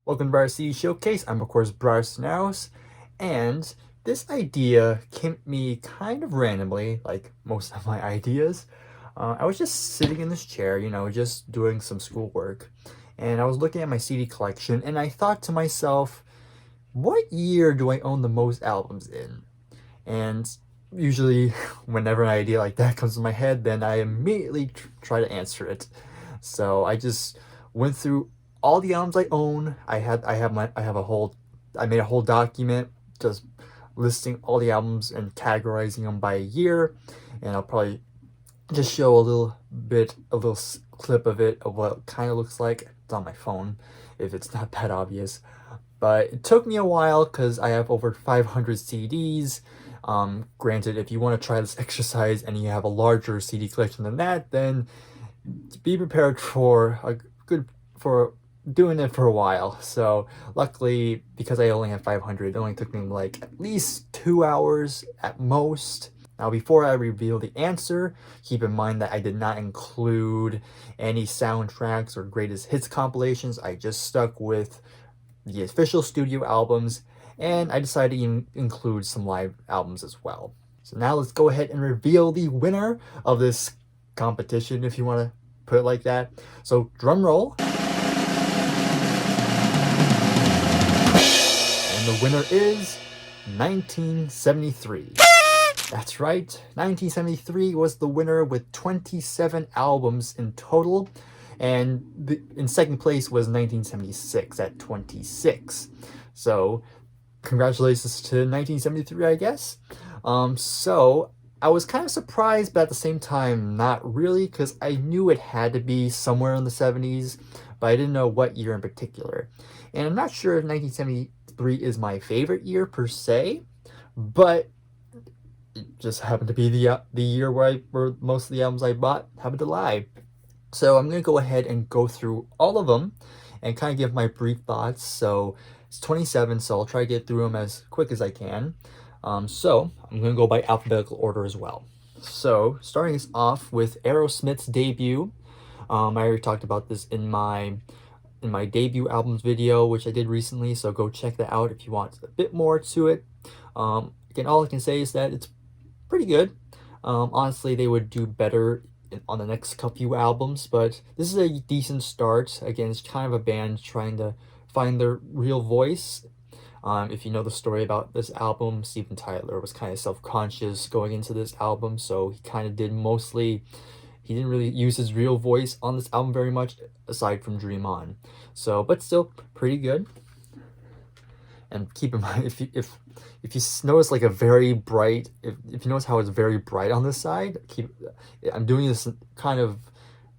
Welcome to Bryer CD Showcase. I'm of course Bryer, and this idea came to me kind of randomly, like most of my ideas. I was just sitting in this chair, just doing some schoolwork, and I was looking at my CD collection, and I thought to myself, what year do I own the most albums in? And usually, whenever an idea like that comes to my head, then I immediately try to answer it. So I just went through all the albums I own. I made a whole document just listing all the albums and categorizing them by a year, and I'll probably just show a little clip of it of what it kind of looks like. It's on my phone, if it's not that obvious. But it took me a while because I have over 500 CDs. Granted, if you want to try this exercise and you have a larger CD collection than that, then be prepared for doing it for a while. So luckily, because I only have 500, it only took me like at least 2 hours at most. Now, before I reveal the answer, keep in mind that I did not include any soundtracks or greatest hits compilations. I just stuck with the official studio albums, and I decided to include some live albums as well. So now let's go ahead and reveal the winner of this competition, if you want to put it like that. So drum roll. And the winner is 1973. That's right, 1973 was the winner with 27 albums in total, and in second place was 1976 at 26. So congratulations to 1973, I guess. So I was kind of surprised, but at the same time not really, because I knew it had to be somewhere in the 70s, but I didn't know what year in particular. And I'm not sure if 1973 is my favorite year per se, but it just happened to be the year where most of the albums I bought happened to lie. So I'm going to go ahead and go through all of them and kind of give my brief thoughts. So it's 27, so I'll try to get through them as quick as I can. So I'm going to go by alphabetical order as well. So starting us off with Aerosmith's debut. I already talked about this in my debut albums video, which I did recently, so go check that out if you want a bit more to it. Again, all I can say is that it's pretty good. Honestly, they would do better on the next few albums, but this is a decent start. Again, it's kind of a band trying to find their real voice. If you know the story about this album, Steven Tyler was kind of self-conscious going into this album, so he kind of he didn't really use his real voice on this album very much, aside from Dream On. So, but still pretty good. And keep in mind, if you notice like a very bright, if you notice how it's very bright on this side, I'm doing this kind of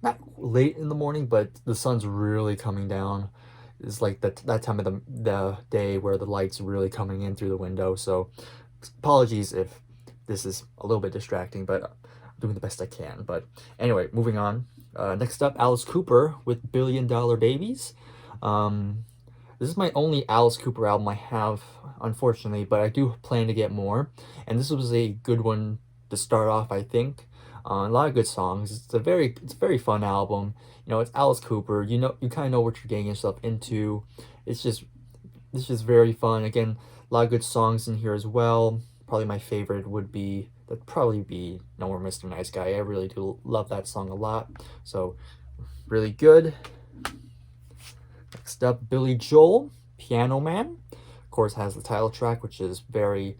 not late in the morning, but the sun's really coming down. It's like that time of the day where the light's really coming in through the window. So apologies if this is a little bit distracting, but I'm doing the best I can. But anyway, moving on. Next up, Alice Cooper with Billion Dollar Babies. This is my only Alice Cooper album I have, unfortunately, but I do plan to get more. And this was a good one to start off, I think. A lot of good songs. It's a very fun album. It's Alice Cooper. You kind of know what you're getting yourself into. It's just very fun. Again, a lot of good songs in here as well. Probably my favorite that'd probably be No More Mr. Nice Guy. I really do love that song a lot. So, really good. Next up, Billy Joel, Piano Man. Of course, has the title track, which is very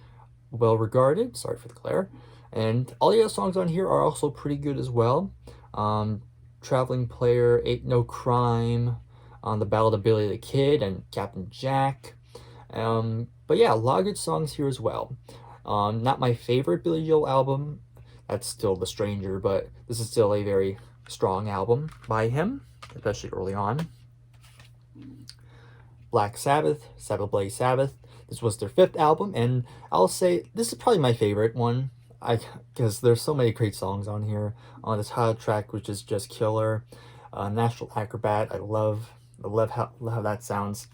well regarded. Sorry for the glare. And all the other songs on here are also pretty good as well. Traveling Player, Ain't No Crime, The Ballad of Billy the Kid, and Captain Jack. But yeah, a lot of good songs here as well. Not my favorite Billy Joel album. That's still The Stranger, but this is still a very strong album by him, especially early on. Black Sabbath, Cyberblade Sabbath. This was their 5th album, and I'll say this is probably my favorite one. Because there's so many great songs on here. On the title track, which is just killer. National Acrobat, I love how that sounds.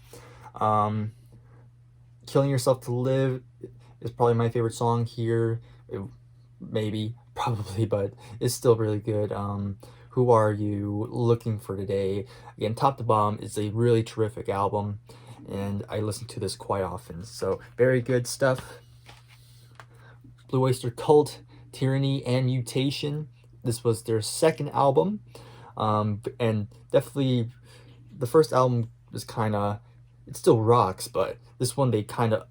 Killing Yourself to Live is probably my favorite song here. Probably, but it's still really good. Who Are You, Looking for Today. Again, top to bottom, it's a really terrific album. and I listen to this quite often. So very good stuff. Blue Oyster Cult, Tyranny, and Mutation. This was their second album, and definitely the first album was kind of, it still rocks, but this one they kind of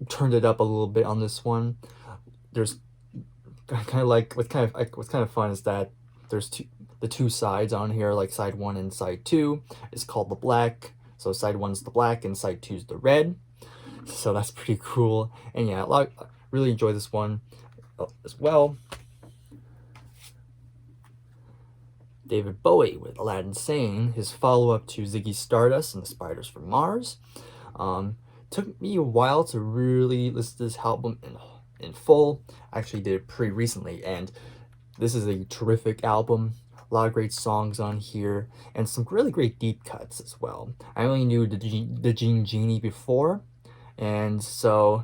turned it up a little bit on this one. There's kind of like what's kind of fun is that there's the two sides on here, like side 1 and side 2 is called the black. So side 1's the black and side 2's the red. So that's pretty cool. And yeah, really enjoy this one as well. David Bowie with Aladdin Sane, his follow-up to Ziggy Stardust and the Spiders from Mars. Took me a while to really listen to this album in full. I actually did it pretty recently, and this is a terrific album. A lot of great songs on here, and some really great deep cuts as well. I only knew the Gene Genie before, and so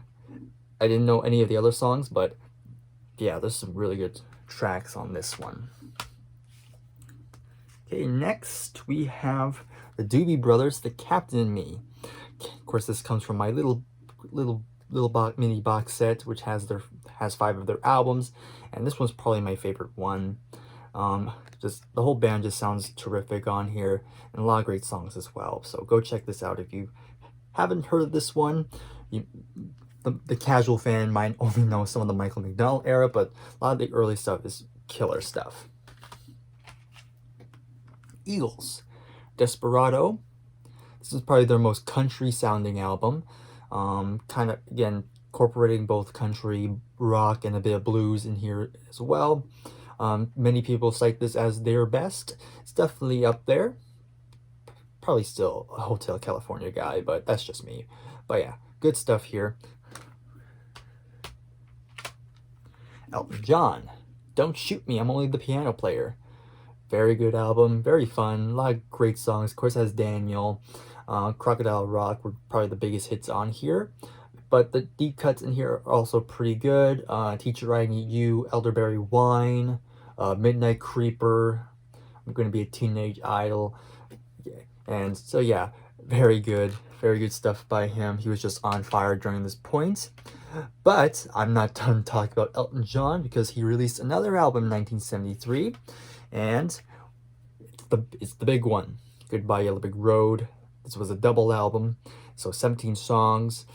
I didn't know any of the other songs, but yeah, there's some really good tracks on this one. Okay, next we have the Doobie Brothers, The Captain and Me. Of course, this comes from my little mini box set, which has 5 of their albums, and this one's probably my favorite one. Just the whole band just sounds terrific on here, and a lot of great songs as well. So go check this out if you haven't heard of this one. The casual fan might only know some of the Michael McDonald era, but a lot of the early stuff is killer stuff. Eagles, Desperado. This is probably their most country sounding album. Kind of, again, incorporating both country, rock, and a bit of blues in here as well. Many people cite this as their best. It's definitely up there. Probably still a Hotel California guy, but that's just me. But yeah, good stuff here. Elton John, Don't Shoot Me, I'm Only the Piano Player. Very good album, very fun, a lot of great songs. Of course, it has Daniel. Crocodile Rock were probably the biggest hits on here, but the deep cuts in here are also pretty good. Teacher, I Need You, Elderberry Wine, Midnight Creeper, I'm Gonna Be a Teenage Idol. And so yeah, very good stuff by him. He was just on fire during this point. But I'm not done talking about Elton John, because he released another album in 1973, and it's the big one, Goodbye Yellow Brick Road. This was a double album, so 17 songs,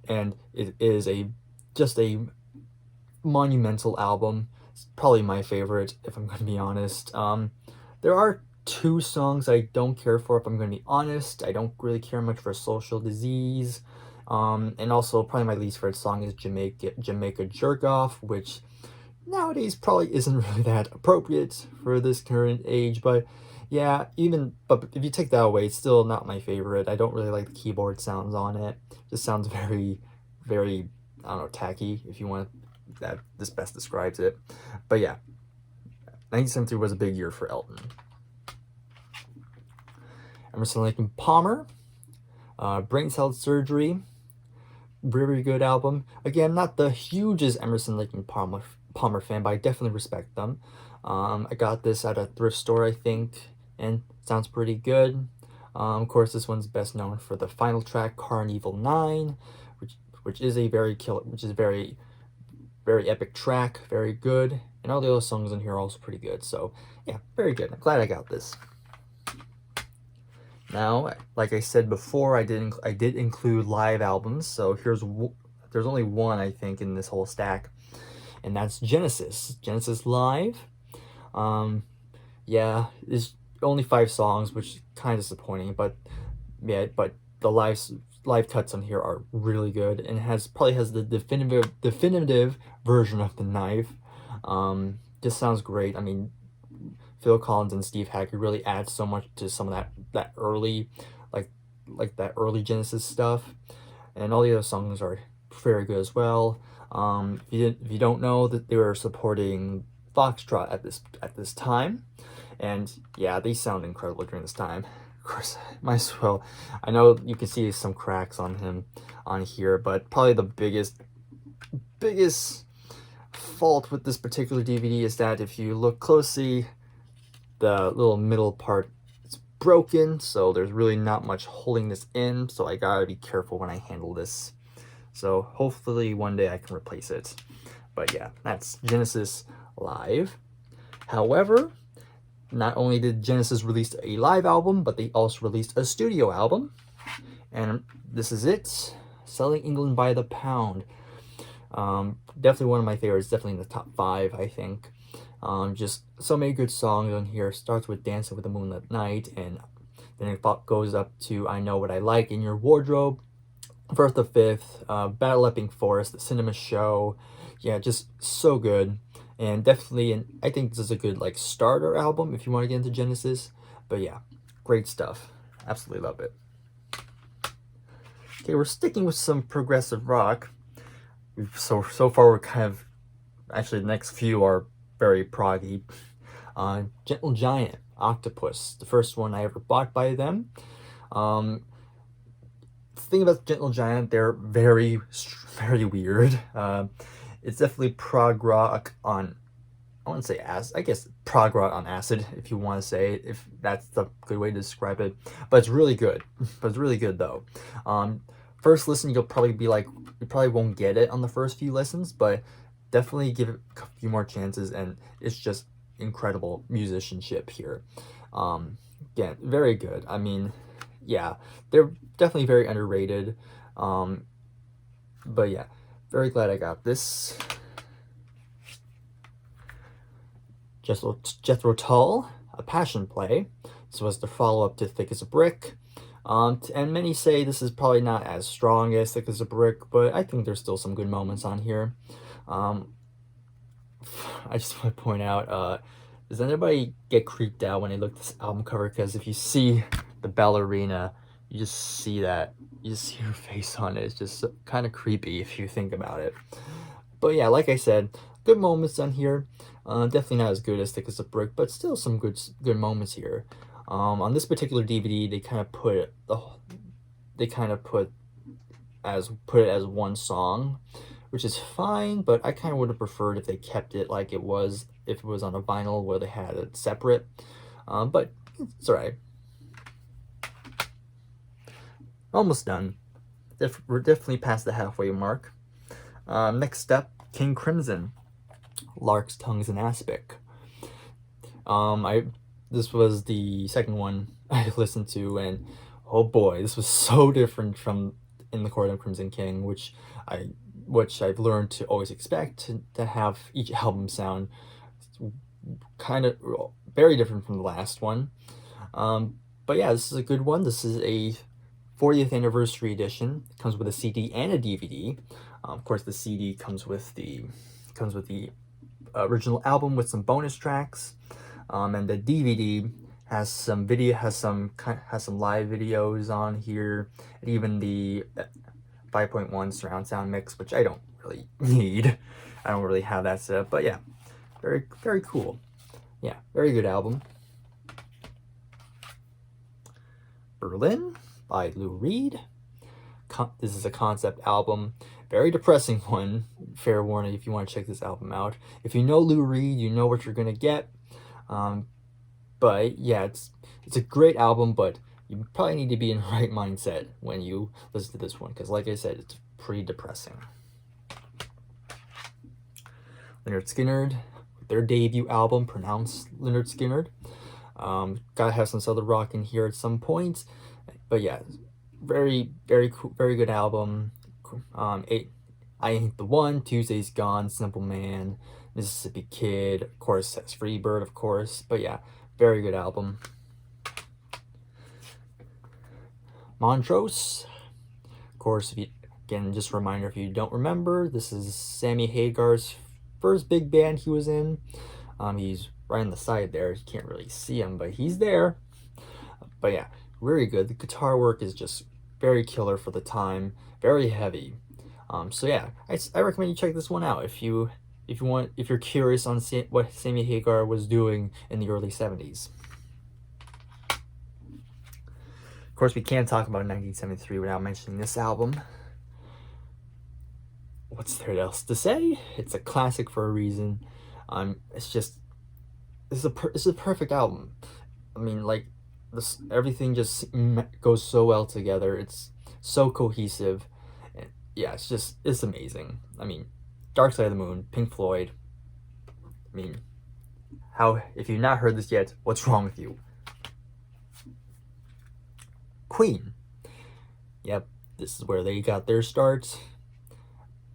and it is just a monumental album. It's probably my favorite, if I'm going to be honest. There are 2 songs I don't care for, if I'm going to be honest. I don't really care much for Social Disease. And also probably my least favorite song is Jamaica Jerk Off, which nowadays probably isn't really that appropriate for this current age, but yeah, but if you take that away, it's still not my favorite. I don't really like the keyboard sounds on it. It just sounds very, very, I don't know, tacky, if you want, that this best describes it. But yeah, 1973 was a big year for Elton. Emerson, Lake and Palmer, Brain Cell Surgery, very good album. Again, not the hugest Emerson, Lake and Palmer fan, but I definitely respect them. I got this at a thrift store, I think, and sounds pretty good. Of course, this one's best known for the final track, Carnival 9, which is very, very epic track, very good, and all the other songs in here are also pretty good. So yeah, very good. I'm glad I got this. Now, like I said before, I did include live albums. So there's only one, I think, in this whole stack, and that's Genesis Live. Yeah, it's only 5 songs, which is kind of disappointing, but yeah, but the live cuts on here are really good, and probably has the definitive version of The Knife. Just sounds great. I mean, Phil Collins and Steve Hackett really add so much to some of that early, like that early Genesis stuff, and all the other songs are very good as well. If you don't know, that they were supporting Foxtrot at this time, and yeah, they sound incredible during this time. Of course, might as well. I know you can see some cracks on him on here, but probably the biggest fault with this particular DVD is that if you look closely, the little middle part, broken, so there's really not much holding this in, so I gotta be careful when I handle this. So hopefully one day I can replace it. But yeah, that's Genesis live. However, not only did Genesis release a live album, but they also released a studio album. And this is it, Selling England by the Pound. Definitely one of my favorites, definitely in the top 5, I think. Just so many good songs on here. Starts with Dancing with the Moonlit Night, and then it goes up to I Know What I Like in Your Wardrobe, First the Fifth, Battle Epping Forest, The Cinema Show. Yeah, just so good. And definitely, and I think this is a good like starter album if you want to get into Genesis. But yeah, great stuff. Absolutely love it. Okay, we're sticking with some progressive rock. So far we're kind of, actually the next few are very proggy. Gentle Giant, Octopus, the first one I ever bought by them. The thing about Gentle Giant, they're very, very weird. It's definitely prog rock on, I wouldn't say acid, I guess prog rock on acid, if you want to say it, if that's the good way to describe it. But it's really good. But it's really good though. First listen, you'll probably be like, you probably won't get it on the first few listens, but definitely give it a few more chances, and it's just incredible musicianship here. Again, very good. I mean, yeah, they're definitely very underrated. But yeah, very glad I got this. Jethro Tull, A Passion Play. This was the follow-up to Thick as a Brick. And many say this is probably not as strong as Thick as a Brick, but I think there's still some good moments on here. I just want to point out, does anybody get creeped out when they look at this album cover? Because if you see the ballerina, you just see that, you just see her face on it. It's just kind of creepy if you think about it. But yeah, like I said, good moments on here. Definitely not as good as Thick as a Brick, but still some good moments here. On this particular DVD, they kind of put it as one song, which is fine, but I kind of would have preferred if they kept it like it was, if it was on a vinyl where they had it separate. But it's alright. Almost done. We're definitely past the halfway mark. Next step, King Crimson, Larks, Tongues, and Aspic. This was the second one I listened to, and oh boy, this was so different from In the Court of Crimson King, which I've learned to always expect to have each album sound kind of very different from the last one. But yeah, this is a good one. This is a 40th anniversary edition. It comes with a CD and a DVD. Of course, the CD comes with the original album with some bonus tracks, and the DVD has some live videos on here, and even the 5.1 surround sound mix, which I don't really need. I don't really have that set up, but yeah, very, very cool. Yeah, very good album. Berlin by Lou Reed. This is a concept album, very depressing one. Fair warning if you want to check this album out. If you know Lou Reed, you know what you're gonna get. But yeah, it's a great album, but you probably need to be in the right mindset when you listen to this one, because like I said, it's pretty depressing. Leonard Skynyrd, their debut album, pronounced Leonard Skynyrd. Gotta have some Southern rock in here at some point. But yeah, very, very cool, very good album. I Ain't the One, Tuesday's Gone, Simple Man, Mississippi Kid, of course, that's Freebird, of course. But yeah, very good album. Montrose, of course, again, just a reminder if you don't remember, this is Sammy Hagar's first big band he was in. He's right on the side there. You can't really see him, but he's there. But yeah, very good. The guitar work is just very killer for the time. Very heavy. So yeah, I recommend you check this one out if you're curious on what Sammy Hagar was doing in the early 70s. Of course, we can't talk about 1973 without mentioning this album. What's there else to say? It's a classic for a reason. It's a perfect album. I mean, like, everything just goes so well together. It's so cohesive. And yeah, it's amazing. I mean, Dark Side of the Moon, Pink Floyd. I mean, how, if you've not heard this yet, what's wrong with you? Queen. Yep, this is where they got their start.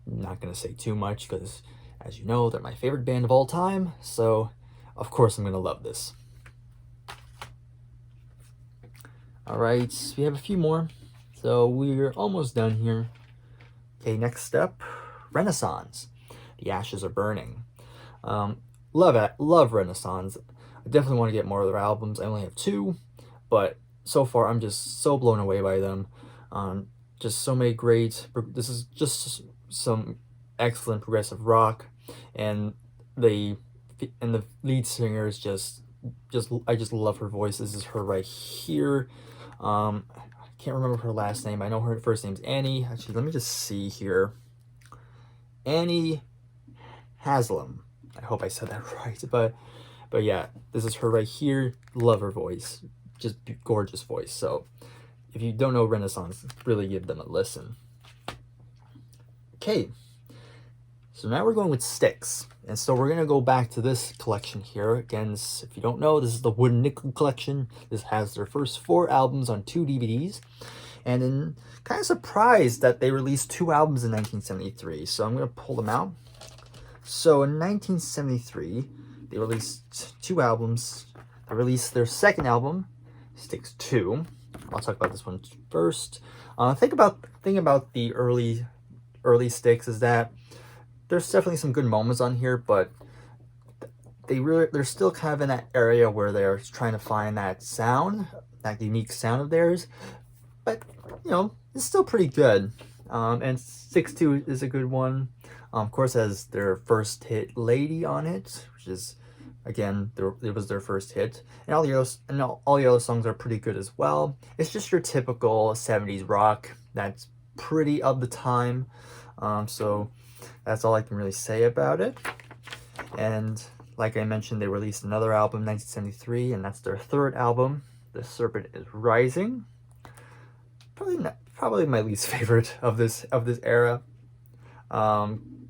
I'm not gonna say too much because, as you know, they're my favorite band of all time. So, of course, I'm gonna love this. All right, we have a few more, so we're almost done here. Okay, next step, Renaissance. The Ashes Are Burning. Love Renaissance. I definitely want to get more of their albums. I only have 2, but so far I'm just so blown away by them. Just so many great. This is just some excellent progressive rock, and the lead singer is I just love her voice. This is her right here. I can't remember her last name. I know her first name's Annie. Actually, let me just see here. Annie Haslam. I hope I said that right. But yeah, this is her right here. Love her voice. Just gorgeous voice. So if you don't know Renaissance, really give them a listen. Okay. So now we're going with Styx. And so we're going to go back to this collection here. Again, if you don't know, this is the Wooden Nickel collection. This has their first 4 albums on 2 DVDs. And then kind of surprised that they released 2 albums in 1973. So I'm going to pull them out. So in 1973, they released 2 albums. They released their second album, Styx 2. I'll talk about this one first. Think about the early Styx is that there's definitely some good moments on here, but they're still kind of in that area where they're trying to find that sound, that unique sound of theirs. But you know, it's still pretty good. And Styx 2 is a good one. Of course, has their first hit "Lady" on it, which is, again, it was their first hit, and all the other songs are pretty good as well. It's just your typical 70s rock that's pretty of the time. So that's all I can really say about it. And like I mentioned, they released another album in 1973, and that's their third album, "The Serpent is Rising." Probably my least favorite of this era.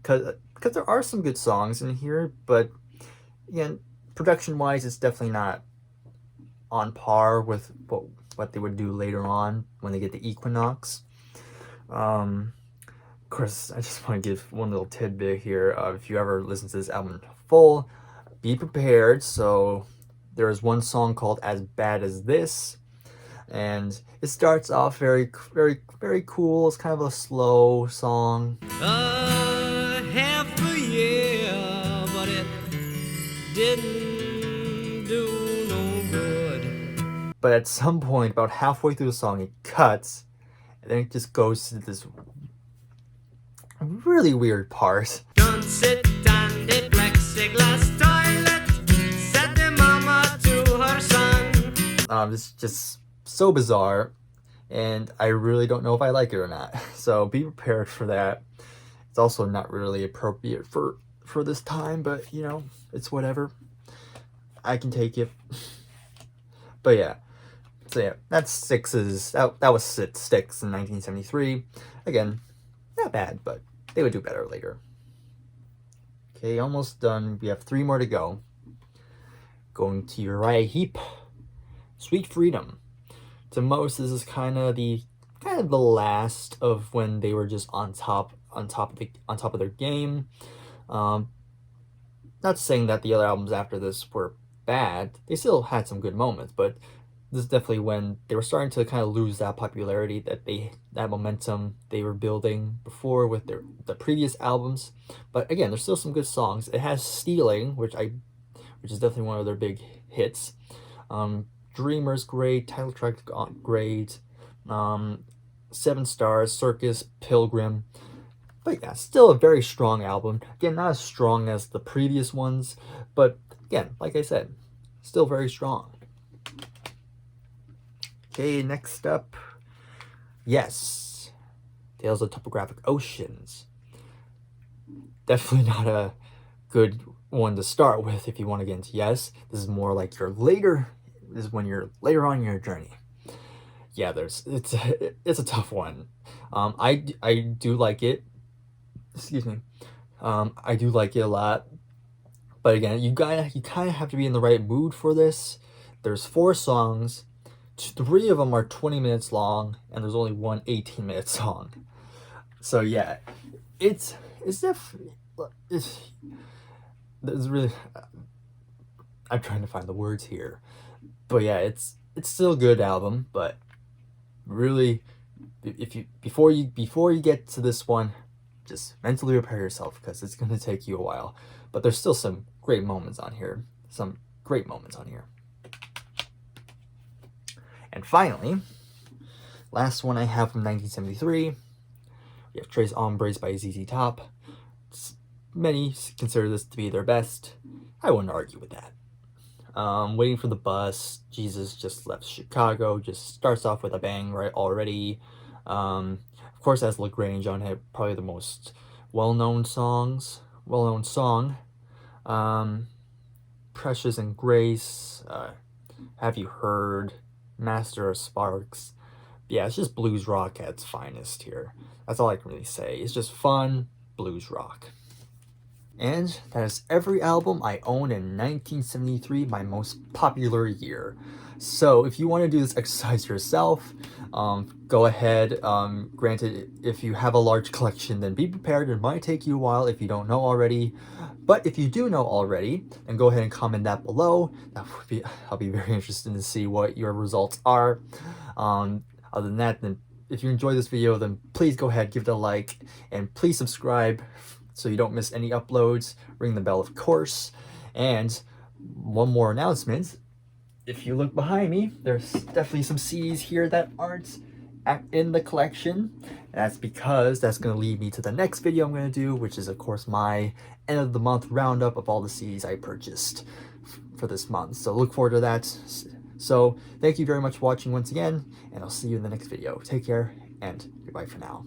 Because there are some good songs in here, but again, production-wise, it's definitely not on par with what they would do later on when they get the Equinox. Of course, I just want to give one little tidbit here. If you ever listen to this album in full, be prepared. So there is one song called "As Bad as This," and it starts off very, very, very cool. It's kind of a slow song. Half a year, but it didn't do no good. But at some point, about halfway through the song, it cuts, and then it just goes to this really weird part. Don't sit on the plexiglass toilet, said the mama to her son. This is just so bizarre, and I really don't know if I like it or not. So be prepared for that. It's also not really appropriate for this time, but you know, it's whatever. I can take it. But yeah. So yeah, that's Styx's. That was Styx in 1973. Again, not bad, but they would do better later. Okay, almost done. We have 3 more to go. Going to Uriah Heep, "Sweet Freedom." To most, this is kind of the last of when they were just on top of their game. Not saying that the other albums after this were bad. They still had some good moments, but this is definitely when they were starting to kind of lose that popularity, that momentum they were building before with the previous albums. But again, there's still some good songs. It has "Stealing," which is definitely one of their big hits. "Dreamer's" great, title track great. 7 Stars, "Circus," "Pilgrim." But yeah, still a very strong album. Again, not as strong as the previous ones, but again, like I said, still very strong. Okay, next up, Yes, Tales of Topographic Oceans. Definitely not a good one to start with if you want to get into Yes. This is more like your later is when you're later on in your journey. Yeah, it's a tough one. I do like it. Excuse me. I do like it a lot. But again, you kind of have to be in the right mood for this. There's 4 songs. 3 of them are 20 minutes long, and there's only one 18-minute song. So yeah, it's really, I'm trying to find the words here, but yeah, it's still a good album. But really, before you get to this one, just mentally prepare yourself, because it's gonna take you a while. But there's still some great moments on here. And finally, last one I have from 1973, we have Tres Hombres by ZZ Top. Many consider this to be their best. I wouldn't argue with that. Waiting for the Bus, Jesus Just Left Chicago, just starts off with a bang right already. Of course, has LaGrange on it, probably the most well-known song. Precious and Grace, Have You Heard, Master of Sparks. Yeah, it's just blues rock at its finest here. That's all I can really say. It's just fun blues rock. And that is every album I owned in 1973, my most popular year. So if you want to do this exercise yourself, go ahead. Granted, if you have a large collection, then be prepared. It might take you a while if you don't know already. But if you do know already, then go ahead and comment that below. I'll be very interested to see what your results are. Other than that, then if you enjoyed this video, then please go ahead, give it a like, and please subscribe so you don't miss any uploads. Ring the bell, of course. And one more announcement. If you look behind me, there's definitely some CDs here that aren't in the collection. And that's because that's going to lead me to the next video I'm going to do, which is, of course, my end of the month roundup of all the CDs I purchased for this month. So look forward to that. So thank you very much for watching once again, and I'll see you in the next video. Take care, and goodbye for now.